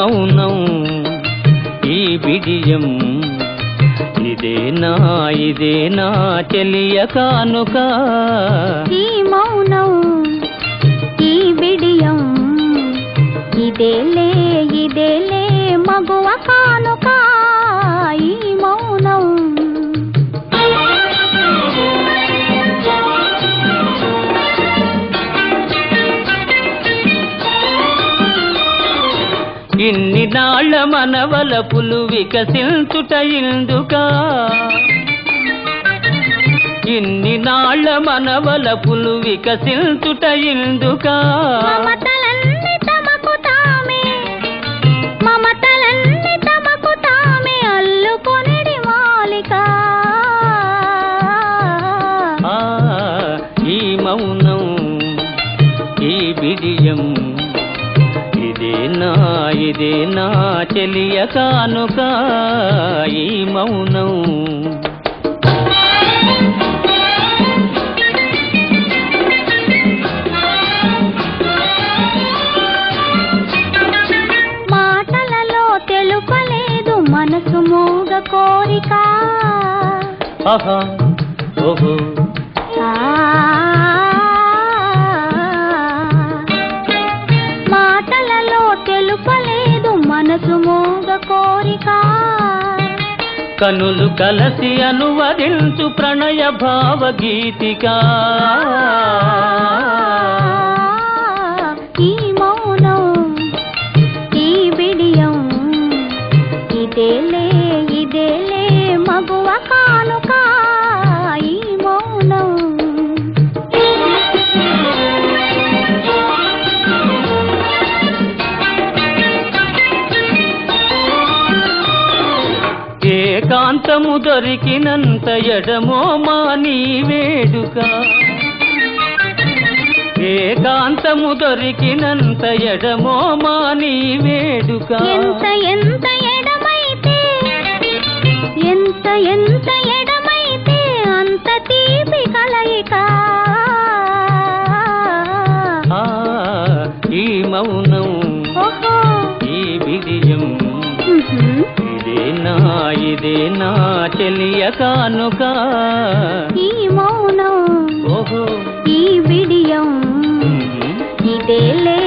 మౌనం ఈ బిడియం ఇదేనా ఇదేనా చెలియ కానుక ఈ మౌనం ఈ బిడియం ఇదేలే ఇదేలే మగువ కానుక ఈ మౌనం ఇన్ని నాళ్ళ మనవలపులు వికసించుట ఇందుకా ఇన్ని నాళ్ళ మనవలపులు వికసించుట ఇందుకా మమతలన్నీ తమకు తామే మమతలన్నీ తమకు తామే అల్లుకొనిడి మాలిక ఈ మౌనం ఈ బిడియం ఇదేనా ఇదేనా చెలియ కానుక ఈ మౌనం మాటలలో తెలుపలేదు మనసు మూగ కోరిక ఆహా ఓహో మాటలలో తెలుపలేదు మనసు మూగ కోరిక కనులు కలసి అనువదించు ప్రణయ భావగీతిక ఈ మౌనం ఈ బిడియం ఇదేలే ఇదేలే మగువ కానుక ఈ మౌనం ఏకాంతము దొరికినంత ఎడమో మాని వేడుక ఏకాంతము దొరికినంత ఎడమో మాని వేడుక ఎంత ఎంత ఎడమైతే ఎంత ఎంత ఎడమైతే అంత తీపి కలయిక ఈ మౌనం ఓహో ఈ బిడియం ఇదేనా ఇదేనా చెలియ కానుక ఈ మౌనం ఓహో ఈ బిడియం ఇదేలే